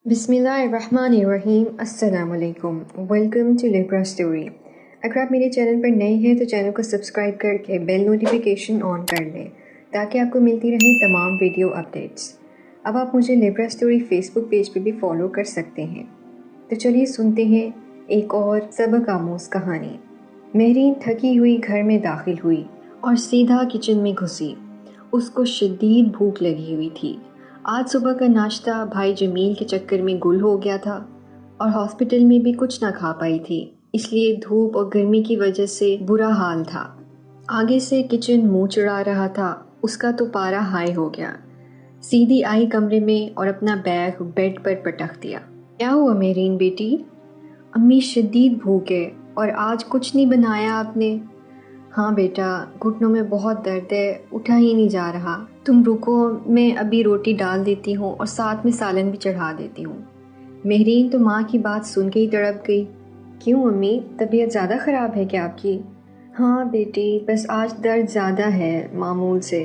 बिस्मिल्लाहिर्रहमानिर्रहीम। अस्सलाम वालेकुम। Welcome to Libra story. अगर आप मेरे चैनल पर नए हैं तो चैनल को सब्सक्राइब करके बेल नोटिफिकेशन ऑन कर लें ताकि आपको मिलती रहें तमाम वीडियो अपडेट्स। अब आप मुझे लिब्रा स्टोरी फेसबुक पेज पे भी फॉलो कर सकते हैं। तो चलिए सुनते हैं एक और सबक आमोज़ कहानी। महरीन थकी हुई घर में दाखिल हुई और सीधा किचन में घुसी। उसको शदीद भूख लगी हुई थी। आज सुबह का नाश्ता भाई जमील के चक्कर में गुल हो गया था और हॉस्पिटल में भी कुछ ना खा पाई थी, इसलिए धूप और गर्मी की वजह से बुरा हाल था। आगे से किचन मुंह चढ़ा रहा था, उसका तो पारा हाई हो गया। सीधी आई कमरे में और अपना बैग बेड पर पटक दिया। क्या हुआ मेरीन बेटी? अम्मी शदीद भूख है और आज कुछ नहीं बनाया आपने? हाँ बेटा, घुटनों में बहुत दर्द है, उठा ही नहीं जा रहा। तुम रुको, मैं अभी रोटी डाल देती हूँ और साथ में सालन भी चढ़ा देती हूँ। महरीन तो माँ की बात सुन के ही तड़प गई। क्यों अम्मी, तबीयत ज़्यादा ख़राब है क्या आपकी? हाँ बेटी, बस आज दर्द ज़्यादा है मामूल से।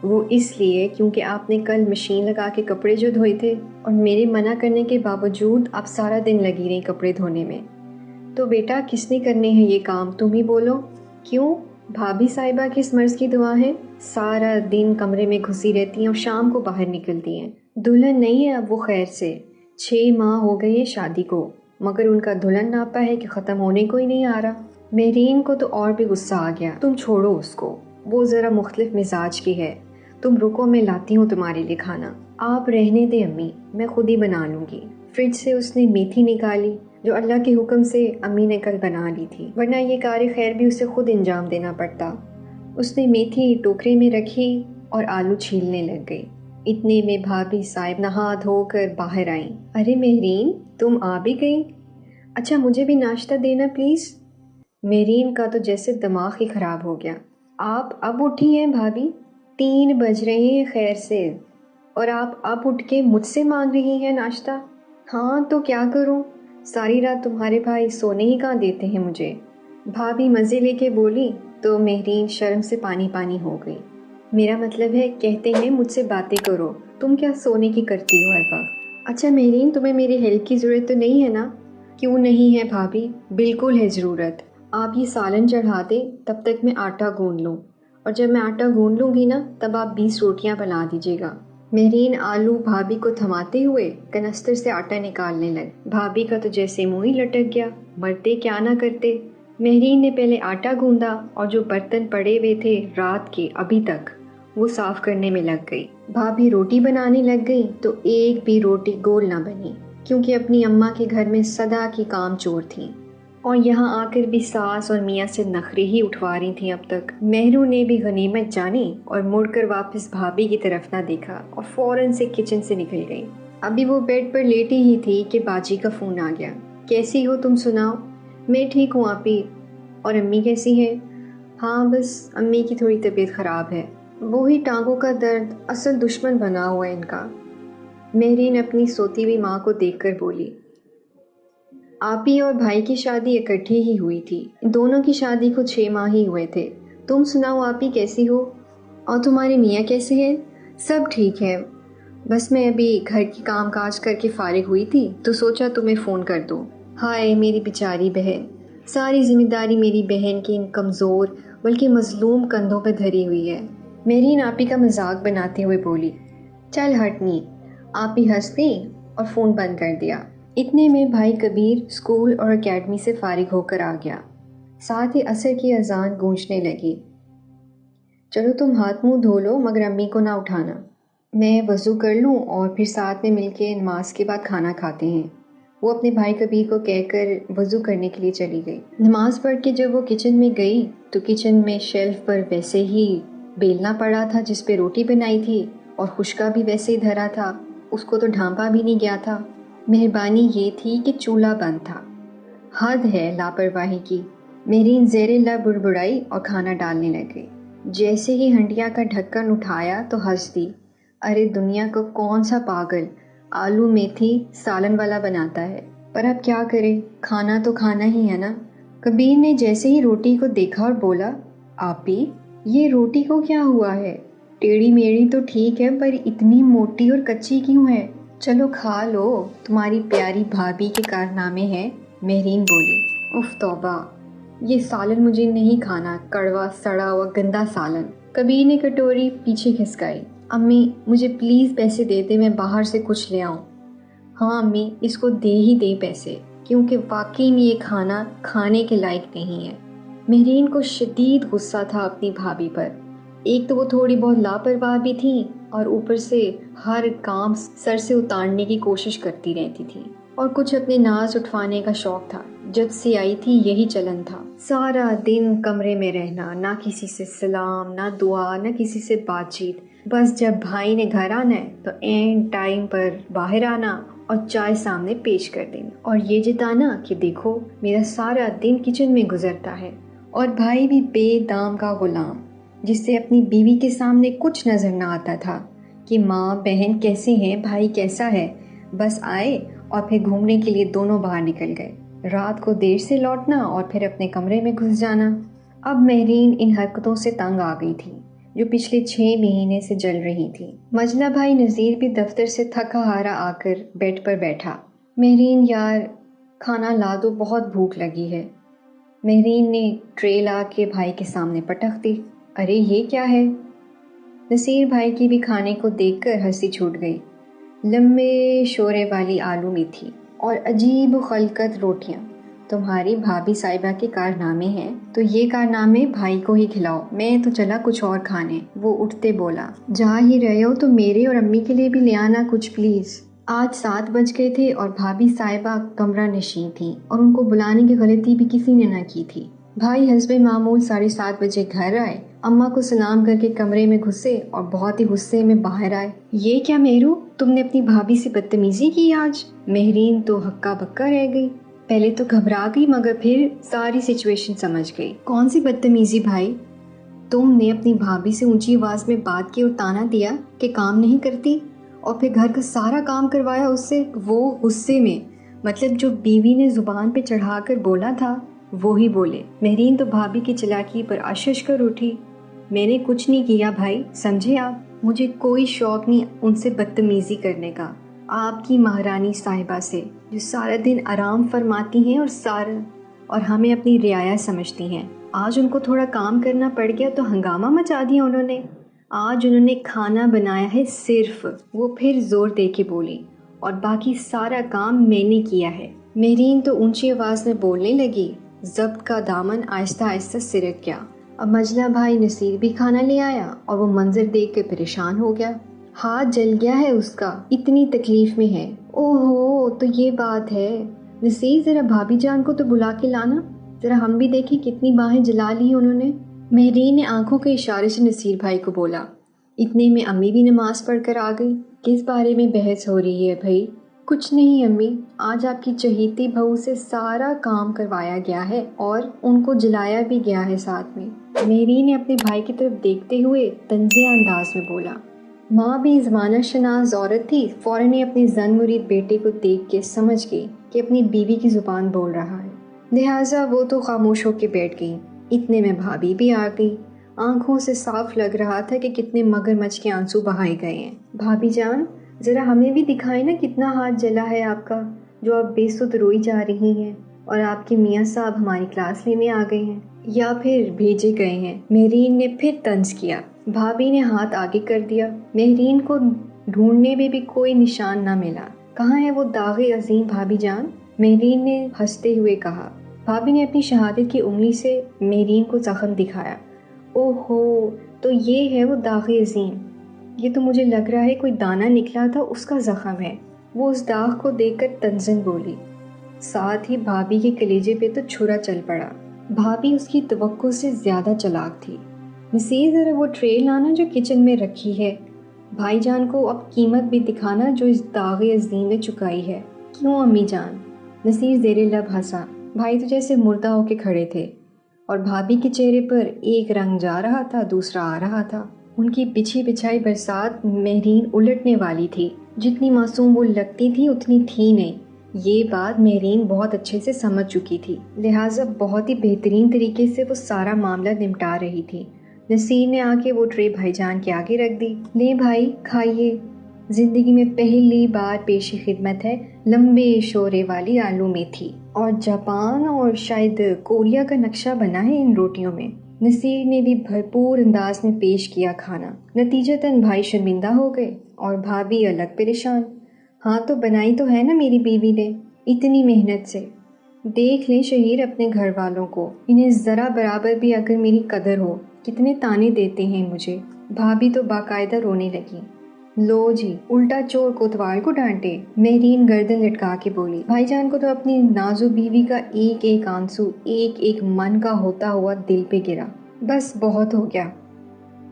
वो इसलिए क्योंकि आपने कल मशीन लगा के कपड़े जो धोए थे और मेरे मना करने के बावजूद आप सारा दिन लगी रही कपड़े धोने में। तो बेटा किसने करने हैं ये काम, तुम ही बोलो। क्यों, भाभी साहिबा किस मर्ज़ की दुआ है? सारा दिन कमरे में घुसी रहती हैं और शाम को बाहर निकलती हैं। दुल्हन नहीं है अब वो, खैर से 6 माह हो गए हैं शादी को, मगर उनका दुल्हन नापा है कि ख़त्म होने को ही नहीं आ रहा। महरीन को तो और भी गुस्सा आ गया। तुम छोड़ो उसको, वो ज़रा मुख्तलिफ मिजाज की है। तुम रुको, मैं लाती हूँ तुम्हारे लिए खाना। आप रहने दें अम्मी, मैं खुद ही बना लूँगी। फ्रिज से उसने मेथी निकाली जो अल्लाह के हुक्म से अम्मी ने कल बना ली थी, वरना ये कार्य खैर भी उसे खुद अंजाम देना पड़ता। उसने मेथी टोकरे में रखी और आलू छीलने लग गई। इतने में भाभी साहिब नहा धोकर बाहर आई। अरे महरीन, तुम आ भी गई? अच्छा मुझे भी नाश्ता देना प्लीज़। महरीन का तो जैसे दिमाग ही ख़राब हो गया। आप अब उठी हैं भाभी? 3 बज रहे हैं खैर से, और आप अब उठ के मुझसे मांग रही हैं नाश्ता? हाँ तो क्या करूँ, सारी रात तुम्हारे भाई सोने ही कहाँ देते हैं मुझे। भाभी मज़े लेके बोली तो महरीन शर्म से पानी पानी हो गई। मेरा मतलब है, कहते हैं मुझसे बातें करो, तुम क्या सोने की करती हो हर वक्त? अच्छा महरीन, तुम्हें मेरी हेल्प की ज़रूरत तो नहीं है ना? क्यों नहीं है भाभी, बिल्कुल है ज़रूरत। आप ये सालन चढ़ा दें, तब तक मैं आटा गूंद लूँ, और जब मैं आटा गूंद लूँगी ना तब आप 20 रोटियाँ बना दीजिएगा। महरीन आलू भाभी को थमाते हुए कनस्तर से आटा निकालने लगी। भाभी का तो जैसे मुंह ही लटक गया, मरते क्या ना करते। महरीन ने पहले आटा गूंदा और जो बर्तन पड़े हुए थे रात के अभी तक, वो साफ करने में लग गई। भाभी रोटी बनाने लग गई तो एक भी रोटी गोल ना बनी, क्योंकि अपनी अम्मा के घर में सदा की काम चोर थी और यहाँ आकर भी सास और मियाँ से नखरे ही उठवा रही थी। अब तक महरू ने भी गनीमत जानी और मुड़कर वापस भाभी की तरफ ना देखा और फौरन से किचन से निकल गई। अभी वो बेड पर लेटी ही थी कि बाजी का फ़ोन आ गया। कैसी हो तुम सुनाओ? मैं ठीक हूँ आपी। और अम्मी कैसी है? हाँ बस अम्मी की थोड़ी तबीयत ख़राब है, वो ही टांगों का दर्द असल दुश्मन बना हुआ है इनका। महरीन अपनी सोती हुई माँ को देखकर बोली। आपी और भाई की शादी इकट्ठी ही हुई थी, दोनों की शादी को 6 माह ही हुए थे। तुम सुनाओ आपी कैसी हो? और तुम्हारे मियाँ कैसे हैं? सब ठीक है, बस मैं अभी घर की काम काज करके फारिग हुई थी तो सोचा तुम्हें फ़ोन कर दूँ। हाय मेरी बेचारी बहन, सारी जिम्मेदारी मेरी बहन की इन कमज़ोर बल्कि मज़लूम कंधों पर धरी हुई है। मेरीन आपी का मजाक बनाते हुए बोली। चल हटनी। आपी हंस गई और फ़ोन बंद कर दिया। इतने में भाई कबीर स्कूल और एकेडमी से फारिग होकर आ गया। साथ ही असर की अजान गूंजने लगी। चलो तुम हाथ मुंह धो लो, मगर अम्मी को ना उठाना। मैं वज़ू कर लूँ और फिर साथ में मिलके नमाज के बाद खाना खाते हैं। वो अपने भाई कबीर को कहकर वज़ू करने के लिए चली गई। नमाज पढ़ के जब वो किचन में गई तो किचन में शेल्फ पर वैसे ही बेलना पड़ा था जिस पे रोटी बनाई थी, और खुशका भी वैसे ही धरा था, उसको तो ढांपा भी नहीं गया था। मेहरबानी ये थी कि चूल्हा बंद था। हद है लापरवाही की। मेरीन ज़ेरे लब बुड़बुड़ाई और खाना डालने लग गई। जैसे ही हंडिया का ढक्कन उठाया तो हंस दी। अरे दुनिया को कौन सा पागल आलू मेथी सालन वाला बनाता है, पर अब क्या करे, खाना तो खाना ही है ना। कबीर ने जैसे ही रोटी को देखा और बोला, आपी ये रोटी को क्या हुआ है? टेढ़ी मेढ़ी तो ठीक है, पर इतनी मोटी और कच्ची क्यों है? चलो खा लो, तुम्हारी प्यारी भाभी के कारनामे हैं, मेहरीन बोली। उफ तौबा, ये सालन मुझे नहीं खाना, कड़वा सड़ा हुआ गंदा सालन। कबीर ने कटोरी पीछे खिसकाई। अम्मी मुझे प्लीज़ पैसे दे दे, मैं बाहर से कुछ ले आऊँ। हाँ अम्मी, इसको दे ही दे पैसे, क्योंकि वाकई में ये खाना खाने के लायक नहीं है। मेहरीन को शदीद गुस्सा था अपनी भाभी पर। एक तो वो थोड़ी बहुत लापरवाह भी थी और ऊपर से हर काम सर से उतारने की कोशिश करती रहती थी, और कुछ अपने नाज उठवाने का शौक था। जब से आई थी यही चलन था, सारा दिन कमरे में रहना, ना किसी से सलाम, ना दुआ, ना किसी से बातचीत। बस जब भाई ने घर आना है तो एंड टाइम पर बाहर आना और चाय सामने पेश कर देनी, और ये जताना कि देखो मेरा सारा दिन किचन में गुजरता है। और भाई भी बेदाम का गुलाम, जिससे अपनी बीवी के सामने कुछ नज़र ना आता था कि माँ बहन कैसे हैं, भाई कैसा है। बस आए और फिर घूमने के लिए दोनों बाहर निकल गए। रात को देर से लौटना और फिर अपने कमरे में घुस जाना। अब मेहरीन इन हरकतों से तंग आ गई थी, जो पिछले 6 महीने से जल रही थी। मजला भाई नज़ीर भी दफ्तर से थका हारा आकर बेड पर बैठा। मेहरीन यार, खाना ला दो, बहुत भूख लगी है। मेहरीन ने ट्रे ला के भाई के सामने पटक दी। अरे ये क्या है? नसीर भाई की भी खाने को देखकर हंसी छूट गई। लंबे शोरे वाली आलू मेथी और अजीब खलकत रोटियां। तुम्हारी भाभी साहिबा के कारनामे हैं तो ये कारनामे भाई को ही खिलाओ, मैं तो चला कुछ और खाने। वो उठते बोला, जा ही रहे हो तो मेरे और अम्मी के लिए भी ले आना कुछ प्लीज़। आज 7 बज गए थे और भाभी साहिबा कमरा नशीं थी और उनको बुलाने की गलती भी किसी ने ना की थी। भाई हस्बे मामूल 7:30 बजे घर आए, अम्मा को सलाम करके कमरे में घुसे और बहुत ही गुस्से में बाहर आए। ये क्या मेहरू, तुमने अपनी भाभी से बदतमीजी की आज? मेहरीन तो हक्का बक्का रह गई। पहले तो घबरा गई मगर फिर सारी सिचुएशन समझ गई। कौन सी बदतमीजी भाई? तुमने अपनी भाभी से ऊंची आवाज में बात की और ताना दिया कि काम नहीं करती, और फिर घर का सारा काम करवाया उससे, वो गुस्से में। मतलब जो बीवी ने जुबान पे चढ़ाकर बोला था वो ही बोले। मेहरीन तो भाभी की चालाकी पर आशश कर उठी। मैंने कुछ नहीं किया भाई, समझे आप? मुझे कोई शौक नहीं उनसे बदतमीजी करने का, आपकी महारानी साहिबा से, जो सारा दिन आराम फरमाती हैं और हमें अपनी रियाया समझती हैं। आज उनको थोड़ा काम करना पड़ गया तो हंगामा मचा दिया उन्होंने। आज उन्होंने खाना बनाया है सिर्फ, वो फिर जोर दे के बोली, और बाकी सारा काम मैंने किया है। मेहरीन तो ऊंची आवाज़ में बोलने लगी। जब्त का दामन आहिस्ता आहिस्ता सिरक गया। अब मजला भाई नसीर भी खाना ले आया और वो मंजर देख के परेशान हो गया। हाथ जल गया है उसका, इतनी तकलीफ में है। ओहो, तो ये बात है। नसीर ज़रा भाभी जान को तो बुला के लाना, ज़रा हम भी देखें कितनी बाहें जला ली उन्होंने। मेहरीन ने आंखों के इशारे से नसीर भाई को बोला। इतने में अम्मी भी नमाज पढ़ कर आ गई। किस बारे में बहस हो रही है भाई? कुछ नहीं अम्मी, आज आपकी चहीती बहू से सारा काम करवाया गया है और उनको जलाया भी गया है साथ में। मेहरीन ने अपने भाई की तरफ देखते हुए तंज़िया अंदाज में बोला। माँ भी ज़माना शनाज औरत थी, फ़ौरन ही अपने जन मुरीद बेटे को देख के समझ गई कि अपनी बीवी की ज़ुबान बोल रहा है, लिहाजा वो तो खामोश होकर बैठ गई। इतने में भाभी भी आ गई। आंखों से साफ लग रहा था कि कितने मगरमच्छ के आंसू बहाए गए हैं। भाभी जान, ज़रा हमें भी दिखाएं ना कितना हाथ जला है आपका, जो आप बेसुध रोई जा रही हैं, और आपके मियाँ साहब हमारी क्लास लेने आ गए हैं या फिर भेजे गए हैं। मेहरीन ने फिर तंज किया। भाभी ने हाथ आगे कर दिया। मेहरीन को ढूंढने में भी कोई निशान न मिला। कहाँ है वो दागे अजीम भाभी जान? मेहरीन ने हंसते हुए कहा। भाभी ने अपनी शहादत की उंगली से मेहरीन को जख्म दिखाया। ओहो, तो ये है वो दागे अजीम। ये तो मुझे लग रहा है कोई दाना निकला था उसका जख्म है। वो उस दाग को देखकर तंजन बोली। साथ ही भाभी के कलेजे पे तो छुरा चल पड़ा। भाभी उसकी तवक्को से ज़्यादा चालाक थी। नसीर, ज़रा वो ट्रे लाना जो किचन में रखी है। भाईजान को अब कीमत भी दिखाना जो इस दागे अजीम ने चुकाई है। क्यों अम्मी जान? नसीर ज़ेरे लब हंसा। भाई तो जैसे मुर्दा होके खड़े थे और भाभी के चेहरे पर एक रंग जा रहा था, दूसरा आ रहा था। उनकी बिछी बिछाई बरसात मेहरीन उलटने वाली थी। जितनी मासूम वो लगती थी उतनी थी नहीं। ये बात मेहरीन बहुत अच्छे से समझ चुकी थी, लिहाजा बहुत ही बेहतरीन तरीके से वो सारा मामला निपटा रही थी। नसीर ने आके वो ट्रे भाईजान के आगे रख दी। ले भाई, खाइए। زندگی میں پہلی بار پیش خدمت ہے لمبے شورے والی آلو میتھی، اور جاپان اور شاید کوریا کا نقشہ بنا ہے ان روٹیوں میں۔ نصیر نے بھی بھرپور انداز میں پیش کیا کھانا۔ نتیجتاً بھائی شرمندہ ہو گئے اور بھابھی الگ پریشان۔ ہاں تو بنائی تو ہے نا میری بیوی نے اتنی محنت سے۔ دیکھ لیں شہیر اپنے گھر والوں کو، انہیں ذرا برابر بھی اگر میری قدر ہو، کتنے تانے دیتے ہیں مجھے۔ بھابھی تو باقاعدہ رونے لگی۔ لو جی، الٹا چور کوتوال کو ڈانٹے، مہرین گردن لٹکا کے بولی۔ بھائی جان کو تو اپنی نازو بیوی کا ایک ایک آنسو ایک ایک من کا ہوتا ہوا دل پہ گرا۔ بس بہت ہو گیا،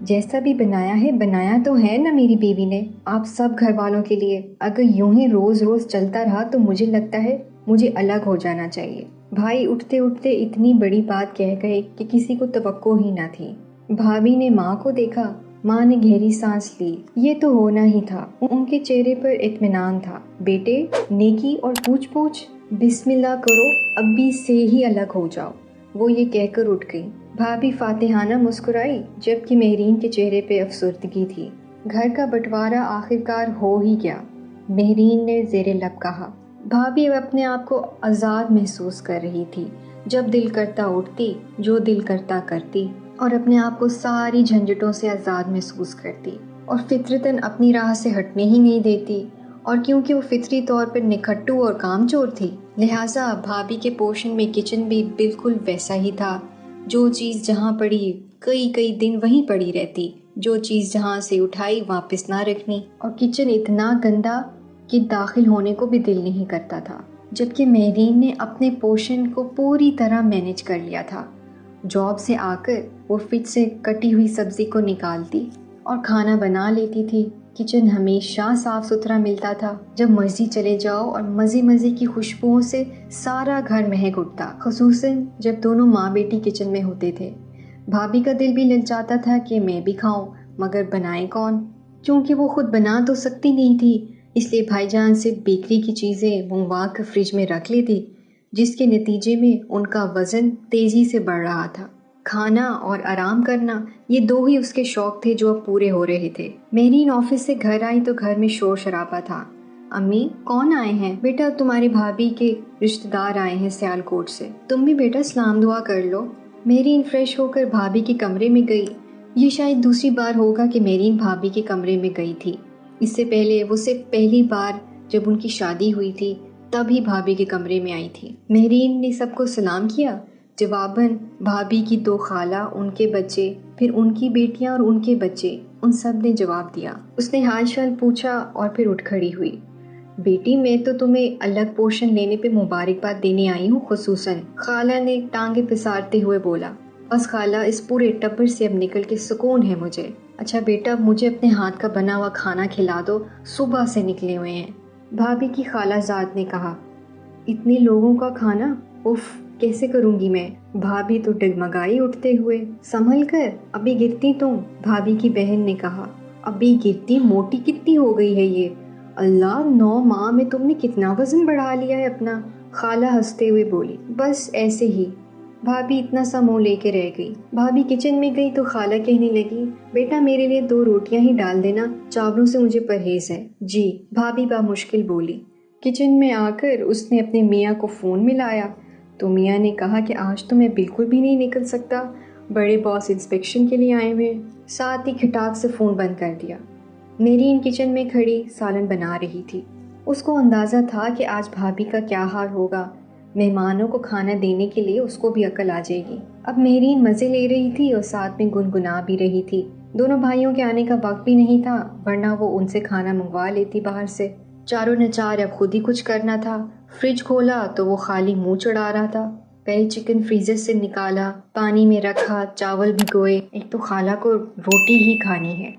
جیسا بھی بنایا ہے بنایا تو ہے نا میری بیوی نے آپ سب گھر والوں کے لیے۔ اگر یوں ہی روز روز چلتا رہا تو مجھے لگتا ہے مجھے الگ ہو جانا چاہیے۔ بھائی اٹھتے اٹھتے اتنی بڑی بات کہہ گئے کہ کسی کو توقع ہی نہ تھی۔ بھابھی نے ماں کو دیکھا، ماں نے گہری سانس لی۔ یہ تو ہونا ہی تھا۔ ان کے چہرے پر اطمینان تھا۔ بیٹے، نیکی اور پوچھ پوچھ، بسم اللہ کرو، ابھی سے ہی الگ ہو جاؤ، وہ یہ کہہ کر اٹھ گئی۔ بھابھی فاتحانہ مسکرائی، جبکہ مہرین کے چہرے پہ افسردگی تھی۔ گھر کا بٹوارا آخرکار ہو ہی گیا، مہرین نے زیر لب کہا۔ بھابھی اب اپنے آپ کو آزاد محسوس کر رہی تھی، جب دل کرتا اٹھتی، جو دل کرتا کرتی، اور اپنے آپ کو ساری جھنجھٹوں سے آزاد محسوس کرتی، اور فطرتاً اپنی راہ سے ہٹنے ہی نہیں دیتی۔ اور کیونکہ وہ فطری طور پر نکھٹو اور کام چور تھی، لہٰذا بھابھی کے پورشن میں کچن بھی بالکل ویسا ہی تھا۔ جو چیز جہاں پڑی کئی دن وہیں پڑی رہتی، جو چیز جہاں سے اٹھائی واپس نہ رکھنی، اور کچن اتنا گندا کہ داخل ہونے کو بھی دل نہیں کرتا تھا۔ جبکہ مہرین نے اپنے پورشن کو پوری طرح مینیج کر لیا تھا۔ جاب سے آ کر وہ فریج سے کٹی ہوئی سبزی کو نکالتی اور کھانا بنا لیتی تھی۔ کچن ہمیشہ صاف ستھرا ملتا تھا، جب مرضی چلے جاؤ، اور مزے مزے کی خوشبوؤں سے سارا گھر مہک اٹھتا، خصوصاً جب دونوں ماں بیٹی کچن میں ہوتے تھے۔ بھابھی کا دل بھی للچاتا تھا کہ میں بھی کھاؤں، مگر بنائے کون؟ کیونکہ وہ خود بنا تو سکتی نہیں تھی، اس لیے بھائی جان سے بیکری کی چیزیں منگوا کر فریج میں رکھ لیتی، جس کے نتیجے میں ان کا وزن تیزی سے بڑھ رہا تھا۔ کھانا اور آرام کرنا، یہ دو ہی اس کے شوق تھے جو اب پورے ہو رہے تھے۔ مہرین آفس سے گھر آئی تو گھر میں شور شرابہ تھا۔ امی، کون آئے ہیں؟ بیٹا تمہاری بھابھی کے رشتہ دار آئے ہیں سیال کوٹ سے، تم بھی بیٹا سلام دعا کر لو۔ مہرین فریش ہو کر بھابھی کے کمرے میں گئی۔ یہ شاید دوسری بار ہوگا کہ مہرین بھابھی کے کمرے میں گئی تھی۔ اس سے پہلے وہ صرف پہلی بار جب ان کی شادی ہوئی تھی تب ہی بھابھی کے کمرے میں آئی تھی۔ مہرین نے سب کو سلام کیا۔ جواباً بھابھی کی دو خالہ، ان کے بچے، پھر ان کی بیٹیاں اور ان کے بچے، ان سب نے جواب دیا۔ اس نے حال شال پوچھا اور پھر اٹھ کھڑی ہوئی۔ بیٹی، میں تو تمہیں الگ پورشن لینے پہ مبارکباد دینے آئی ہوں خصوصاً، خالہ نے ٹانگیں پسارتے ہوئے بولا۔ بس خالہ، اس پورے ٹبر سے اب نکل کے سکون ہے مجھے۔ اچھا بیٹا، اب مجھے اپنے ہاتھ کا بنا ہوا کھانا کھلا دو، صبح سے نکلے ہوئے ہیں۔ بھابھی کی خالہ زاد نے کہا۔ اتنے لوگوں کا کھانا؟ اف، کیسے کروں گی میں؟ بھابھی تو ڈگمگائی اٹھتے ہوئے۔ سنبھل کر، ابھی گرتی تم، بھابھی کی بہن نے کہا۔ ابھی گرتی؟ موٹی کتنی ہو گئی ہے یہ؟ اللہ، 9 ماہ میں تم نے کتنا وزن بڑھا لیا ہے اپنا، خالہ ہنستے ہوئے بولی۔ بس ایسے ہی، بھابھی اتنا سا منہ لے کے رہ گئی۔ بھابھی کچن میں گئی تو خالہ کہنے لگی، بیٹا میرے لیے 2 روٹیاں ہی ڈال دینا، چاولوں سے مجھے پرہیز ہے۔ جی، بھابھی بامشکل بولی۔ کچن میں آ کر اس نے اپنے میاں کو فون ملایا تو میاں نے کہا کہ آج تو میں بالکل بھی نہیں نکل سکتا، بڑے باس انسپیکشن کے لیے آئے ہوئے، ساتھ ہی کھٹاک سے فون بند کر دیا۔ مہرین کچن میں کھڑی سالن بنا رہی تھی۔ اس کو اندازہ تھا کہ آج بھابھی کا کیا حال ہوگا، مہمانوں کو کھانا دینے کے لیے اس کو بھی عقل آ جائے گی۔ اب مہرین مزے لے رہی تھی اور ساتھ میں گنگنا بھی رہی تھی۔ دونوں بھائیوں کے آنے کا وقت بھی نہیں تھا، ورنہ وہ ان سے کھانا منگوا لیتی باہر سے۔ چاروں نچار اب خود ہی کچھ کرنا تھا۔ فریج کھولا تو وہ خالی منہ چڑھا رہا تھا۔ پہلے چکن فریزر سے نکالا، پانی میں رکھا، چاول بھگوئے، ایک تو خالہ کو روٹی ہی کھانی ہے۔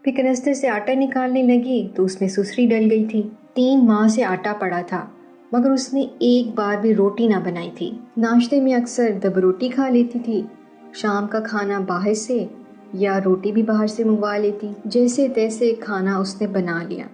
پھر کنستر سے آٹا نکالنے لگی تو اس میں سسری ڈل گئی تھی۔ 3 ماہ سے آٹا پڑا تھا، مگر اس نے ایک بار بھی روٹی نہ بنائی تھی۔ ناشتے میں اکثر دب روٹی کھا لیتی تھی، شام کا کھانا باہر سے یا روٹی بھی باہر سے منگوا لیتی۔ جیسے تیسے کھانا اس نے بنا لیا۔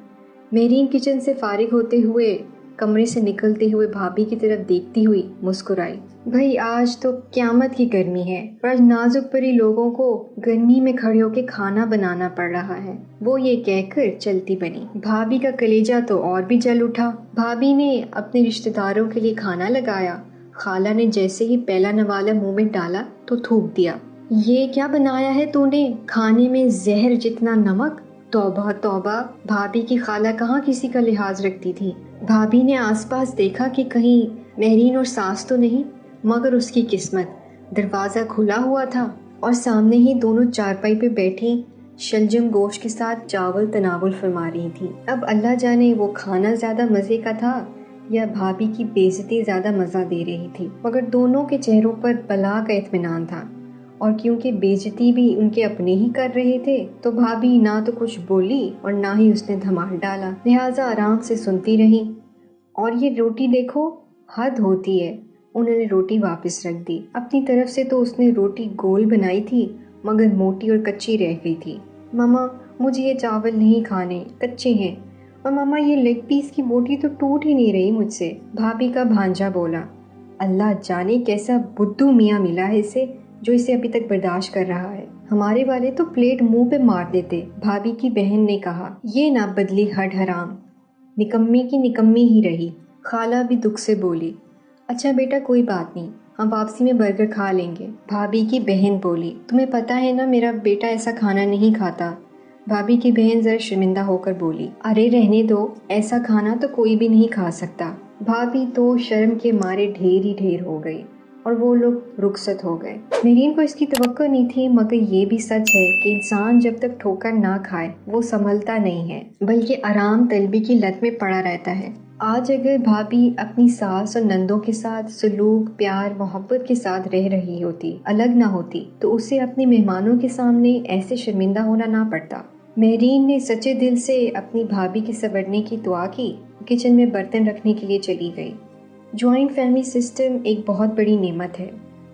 مہرین کچن سے فارغ ہوتے ہوئے कमरे से निकलते हुए भाभी की तरफ देखती हुई मुस्कुराई। भाई आज तो क़यामत की गर्मी है और आज नाजुक परी लोगों को गर्मी में खड़े होकर खाना बनाना पड़ रहा है। वो ये कहकर चलती बनी। भाभी का कलेजा तो और भी जल उठा। भाभी ने अपने रिश्तेदारों के लिए खाना लगाया। खाला ने जैसे ही पहला नवाला मुंह में डाला तो थूक दिया। ये क्या बनाया है तूने? खाने में जहर जितना नमक। तौबा तौबा, भाभी की खाला कहाँ किसी का लिहाज रखती थी। भाभी ने आसपास देखा कि कहीं महरीन और सास तो नहीं, मगर उसकी किस्मत, दरवाज़ा खुला हुआ था और सामने ही दोनों चारपाई पे बैठी शलजम गोश्त के साथ चावल तनावुल फरमा रही थी। अब अल्लाह जाने वो खाना ज़्यादा मज़े का था या भाभी की बेइज्जती ज़्यादा मज़ा दे रही थी, मगर दोनों के चेहरों पर बला का इत्मीनान था। और क्योंकि बेइज्जती भी उनके अपने ही कर रहे थे तो भाभी ना तो कुछ बोली और ना ही उसने धमाल डाला, लिहाजा आराम से सुनती रही। और ये रोटी देखो, हद होती है। उन्होंने रोटी वापस रख दी। अपनी तरफ से तो उसने रोटी गोल बनाई थी मगर मोटी और कच्ची रह गई थी। मामा मुझे ये चावल नहीं खाने, कच्चे हैं। और मामा ये लेग पीस की बोटी तो टूट ही नहीं रही मुझसे, भाभी का भांजा बोला। अल्लाह जाने कैसा बुद्धू मियाँ मिला है इसे जो इसे अभी तक बर्दाश्त कर रहा है। हमारे वाले तो प्लेट मुंह पे मार देते। भाभी की बहन ने कहा। ये ना बदली हड हराम, निकम्मी की निकम्मी ही रही। खाला भी दुख से बोली। अच्छा बेटा कोई बात नहीं, हम वापसी में बर्गर खा लेंगे। भाभी की बहन बोली। तुम्हें पता है ना मेरा बेटा ऐसा खाना नहीं खाता। भाभी की बहन जरा शर्मिंदा होकर बोली। अरे रहने दो, ऐसा खाना तो कोई भी नहीं खा सकता। भाभी तो शर्म के मारे ढेर ही ढेर हो गई और वो लोग रुखसत हो गए। मेरीन को इसकी तवक्को नहीं थी, मगर ये भी सच है कि इंसान जब तक ठोकर ना खाए वो संभलता नहीं है, बल्कि आराम तलबी की लत में पड़ा रहता है। आज अगर भाभी अपनी सास और नंदों के साथ सलूक, प्यार, मोहब्बत के साथ रह रही होती, अलग ना होती, तो उसे अपने मेहमानों के सामने ऐसे शर्मिंदा होना ना पड़ता। मेरीन ने सच्चे दिल से अपनी भाभी के संवरने की दुआ की, किचन में बर्तन रखने के लिए चली गई। जॉइंट फैमिली सिस्टम एक बहुत बड़ी नेमत है,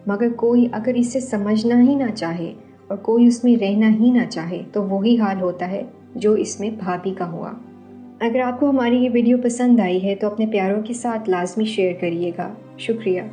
मगर कोई अगर इसे समझना ही ना चाहे और कोई उसमें रहना ही ना चाहे तो वही हाल होता है जो इसमें भाभी का हुआ। अगर आपको हमारी ये वीडियो पसंद आई है तो अपने प्यारों के साथ लाजमी शेयर करिएगा। शुक्रिया।